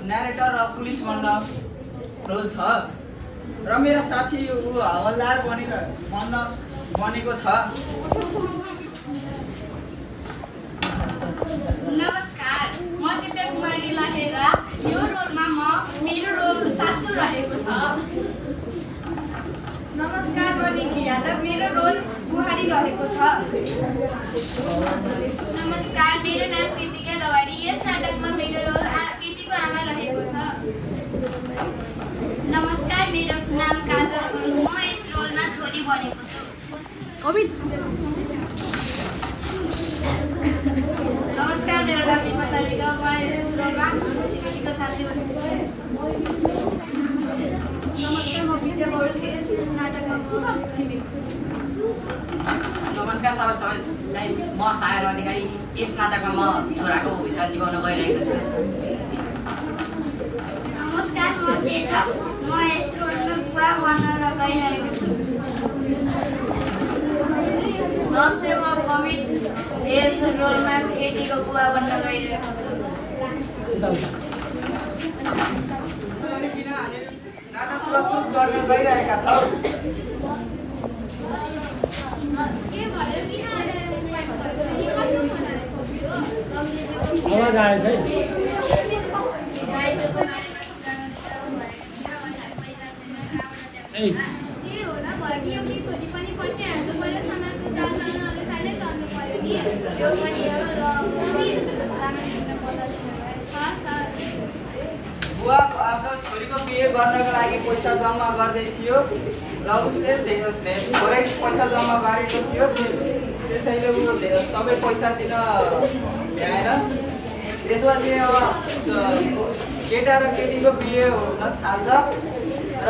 Narrator र police बन्न role छ र मेरो साथी ऊ हवलदार बनेको छ। नमस्कार, म दिव्या कुमारी लाहेरा। यो रोलमा मेरो रोल सासू रहेको छ। नमस्कार, म निकी यादव। मेरो रोल बुहारी रहेको छ। नमस्कार, मेरो नाम कृतिका दवाडी। यस नाटकमा मेरो रोल कृतिको आमा रहेको छ। नमस्कार, मेरो नाम काजल गुरुङ। म यस रोलमा छोरी बनेको छु। नमस्कार, मेरो नाम दिपा सारिका। म यस रोलमा छिमेकीको साथी बनेको छु। नमस्कार, म विद्या पौडेल। यस नाटकमा नमस्कार सबैलाई, म सायर अधिकारी। यस नाटकमा म छोराको भूमिका निभाउन गइरहेको छु। नमस्कार, म चेतस। म यस रोलमा बुवा बन्न गइरहेको छु। नमस्ते, म कमित। यस रोलमा केटीको बुवा बन्न गइरहेको छु। नाटक प्रस्तुत गर्न गइरहेका छौँ। आवाज आएछ है। बुवा आफ्नो छोरीको बिहे गर्नको लागि पैसा जम्मा गर्दै थियो र उसले थोरै पैसा जम्मा गरेको थियो। त्यसैले ऊ सबै पैसा दिन भ्याएन। त्यसपछि अब केटा र केटीको बिहे हुन थाल्छ र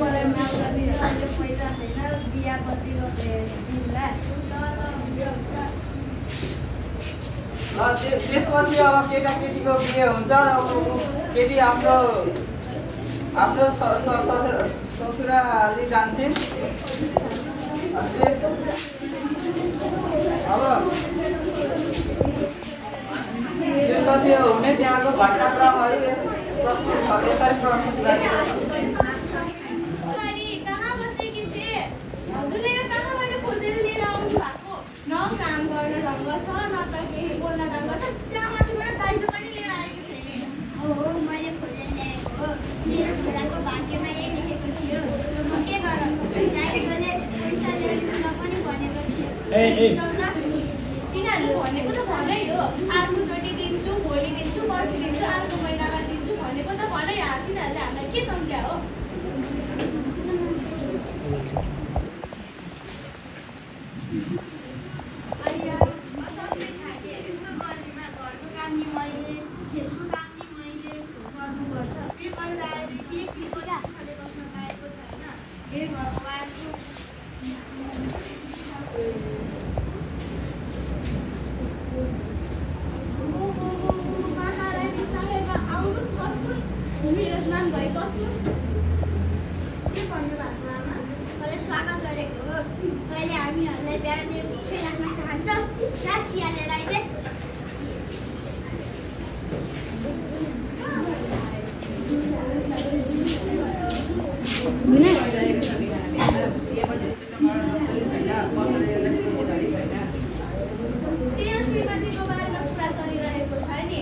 मलाई माग्दा अहिले पैसा छैन, बिहा कति दिउँला। त्यसपछि अब केटा केटीको बिहे हुन्छ र केटी आफ्नो ससुराली जान्छन्। अब त्यसपछि हुने त्यहाँको घटनाक्रमहरू यसरी प्रस्तुत गरिएको छ। न काम गर्न ढङ्ग छ, न त केही बोल्न ढङ्ग छ। त्यहाँ माथिबाट दाइजो पनि लिएर आएको छैन। मैले खोजेर ल्याएको हो। मेरो छोराको भाग्यमा यही लेखेको थियो। म के गरौँ? दाइजोले पैसा ल्याउन पनि भनेको थियो। तिनीहरूले भनेको त भनै हो। अर्कोचोटि दिन्छु, भोलि दिन्छु, पर्सि दिन्छु, अर्को महिनामा दिन्छु भनेको त भनै हो। तिनीहरूले हामीलाई के सम्झ्या हो? महारानी साहेब आउनुहोस्, बस्नुहोस्। मेरो स्नान भयो, बस्नुहोस्। के भन्नुभएको आमा? मैले स्वागत गरेको हो। कहिले हामीहरूलाई बिहान भोकै राख्न चाहन्छस्? जा चिया लिएर आइदे। तेरो श्रीमतीको बारेमा कुरा चलिरहेको छ नि।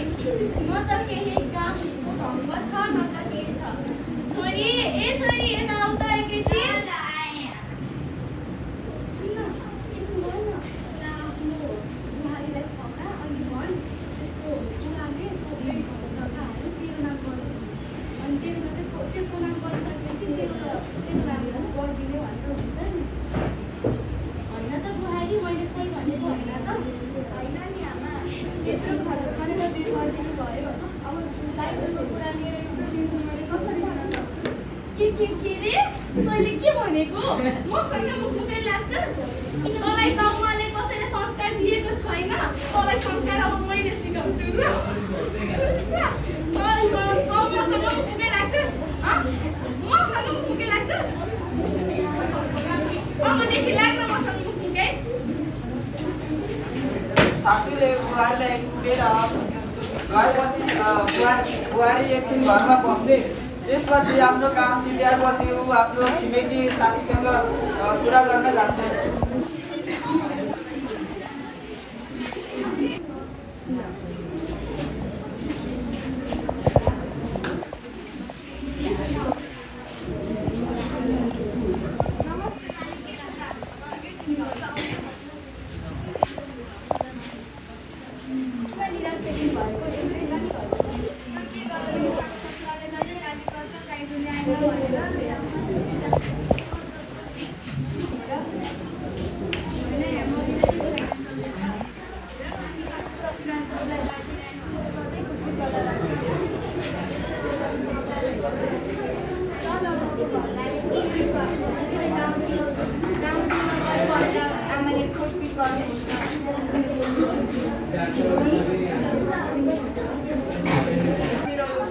न त केही कामको ढङ्ग छ, न त केही छ। छोरी, छोरी यता आऊ त एकैछिन। सुन न, आफ्नो बुहारीलाई पक्रा अनि भन् त्यसको बुहाले सबै जग्गाहरू तेरो नाम गर्नु। अनि त्यसको नाम गरिसकेपछि तेरो नामहरू गरिदिने भनेर हुन्छ नि। होइन त बुहारी, मैले सही भनेको होइन त? होइन नि आमा, त्यत्रो खर्च गरेर बिहे गरिदिनु भयो। अब दाइजोको कुरा लिएर यत्रो दिन्छु मैले कसरी भन्न सक्छु? के रे? तैँले के भनेको? मसँग मुखमुखै लाग्छस्? तँलाई त उहाँले कसैले संस्कार दिएको छैन। तँलाई संस्कार अब मैले सिकाउँछु ल। मसँग मुखमुखै लाग्छस्? मसँग मुखमुखै लाग्छस्? अबदेखि लाग्न बुहारीलाई कुटेर गएपछि बुहारी एकछिन घरमा बस्थे। त्यसपछि आफ्नो काम सिद्ध्याएपछि ऊ आफ्नो छिमेकी साथीसँग कुरा गर्न जान्थे।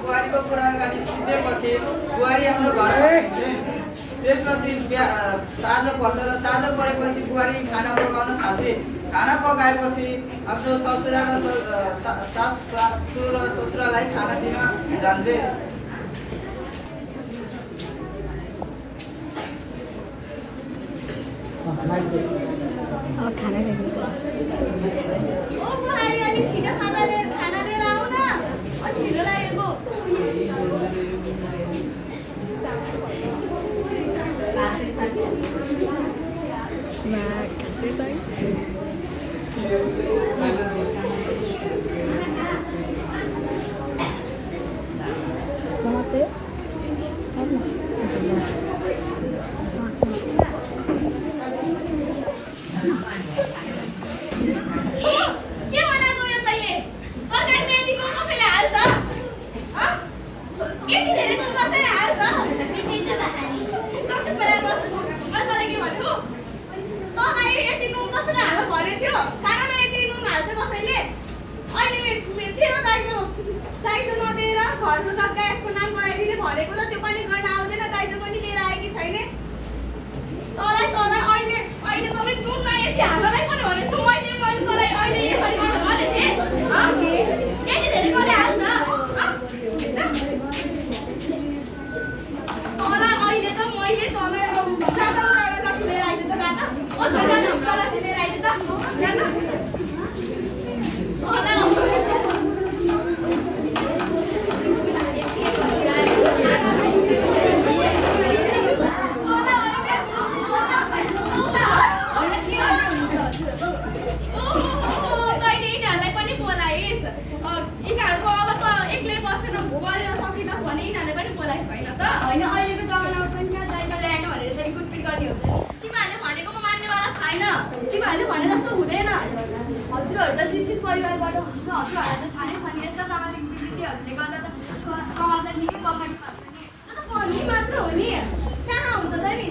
बुहारीको कुराकानी सिद्धेपछि बुहारी आफ्नो घरमा हिँड्थे। त्यसपछि साँझ पर्छ र साँझ परेपछि बुहारी खाना पकाउन थाल्थे। खाना पकाएपछि आफ्नो ससुरा र सासू र ससुरालाई खाना दिन जान्थे। ओ बुहारी अलि छिटो खाना लिएर आऊ न, अलि ढिलो लागेको। के बनाएको यो तैँले? तरकारी मेथीको कसैले हाल्छ? यति धेरै नुन कसैले हाल्छ? चुप भएर बस। मैले तँलाई के भनेको? तँलाई यति नुन कसैले हाल्नु भनेको थियो? खानामा यति नुन हाल्छ कसैले? अहिले तेरो दाइजो नदिएर घरको जग्गा यसको नाम गराइदिने भनेको त त्यो पनि गर्न आउँदैन। दाइजो पनि लिएर आएकी छैन। तँलाई अहिले तपाईँ नुनमा यति हाल्नलाई पनि भने तँ मैले तँलाई अहिले यसरी गर्नु भनेको थिएँ। यति धेरै कसले हाल्छ? तँलाई अहिले त मैले तँलाई सादा एउटा लट्ठी लिएर आइज त जान। ओ सादा एउटा लट्ठी लिएर आइज त जान। यिनीहरूको अब त एक्लै बसेर गरेर सकिनस् भने यिनीहरूले पनि बोलाइ छैन त। होइन अहिलेको जमानामा पनि क्या दाइजो ल्याएन भनेर यसरी कुटपिट गर्ने हुन्छ। तिमीहरूले भनेकोमा मान्नेवाला छैन। तिमीहरूले भने जस्तो हुँदैन। हजुरहरू त शिक्षित परिवारबाट हुन्छ। हजुरहरूलाई त थाहै छ नि यस्ता सामाजिक विकृतिहरूले गर्दा त समाजलाई निकै पछाडि पार्छ नि। त्यो त भन्ने मात्र हो नि, कहाँ हुन्छ त नि।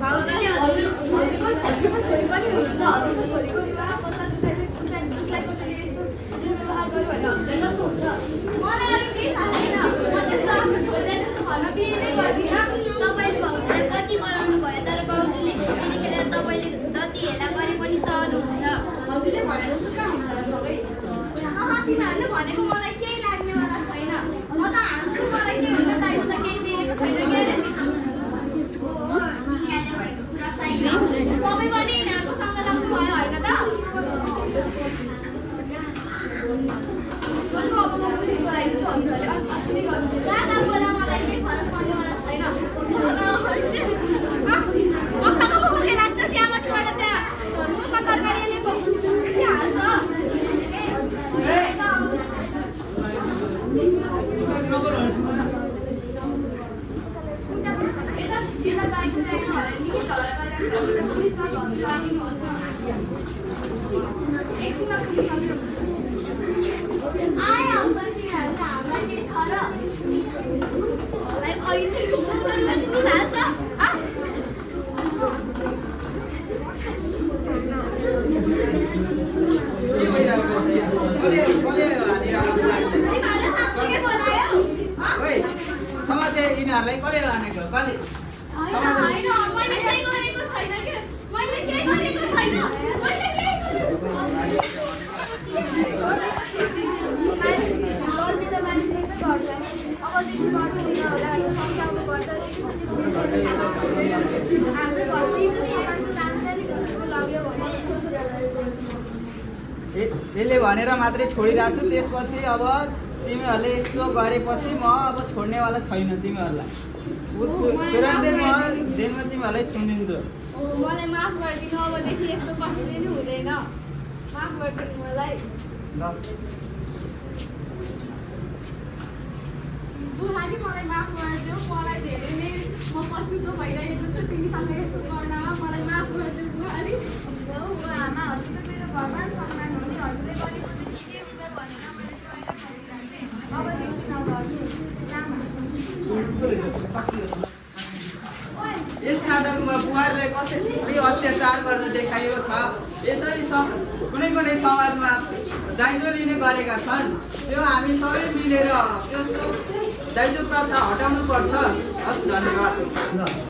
हजुरको छोरी पनि हुनुहुन्छ। हजुरको छोरीको विवाह पश्चात उसलाई कसैले यस्तो व्यवहार गर्यो भने हजुरलाई जस्तो हुन्छ। मलाई अरू केही थाहा छैन। म त्यस्तो आफ्नो छोरीलाई त्यस्तो भन्न बिहे नै गर्दिनँ। तपाईँले भाउजूलाई कति गराउनु भयो, तर भाउजूले त्यतिखेर तपाईँले जति हेला गरे पनि सहनुहुन्छ। हजुरले भने जस्तो कहाँ हुन्छ र सबै? तिमीहरूले भनेको मलाई केही लाग्नेवाला छैन। म त हान्छु। मलाई के हुन्छ दाइजो त केही दिएको छैन। तपाईँ पनि यिनीहरूको सँग लाग्नु भयो होइन त? मलाई केही फरक पर्नेवाला छैन। मसँग भोकै लाग्छ त्यहाँबाट त्यहाँ नुनमा तरकारीले हाल्छ। यिनीहरूलाई कसले लानेको? कसले? होइन, मैले केही गरेको छैन के। मैले केही गरेको छैन। मैले केही गरेको छैन। यसले भनेर मात्रै छोडिरहेको छु। त्यसपछि अब तिमीहरूले यस्तो गरेपछि म अब छोड्नेवाला छैन तिमीहरूलाई। तुरन्तै म दिनमा तिमीहरूलाई चुनिदिन्छु। मलाई माफ गरिदिनु, अबदेखि यस्तो कसैले नि हुँदैन। माफ गरिदिनु मलाई। बुहारी मलाई माफ गरिदियो, मलाई धेरै नै म पछुतो भइरहेको छु तिमीसँग यस्तो गर्नमा। मलाई माफ गरिदियो बुहारी। हो आमा, हजुर त मेरो भगवान् सन्तान हो नि, हजुरले गरेको के हुन्छ भनेर मैले स्वयं भनिरहेको थिएँ। अबदेखि नगर्नु आमा। यस नाटकमा बुहारीलाई कसरी अत्याचार गर्न देखाइएको छ। यसरी कुनै कुनै समाजमा दाइजो लिने गरेका छन्। त्यो हामी सबै मिलेर त्यस्तो दाइजो प्रथा हटाउनु पर्छ। हस्, धन्यवाद।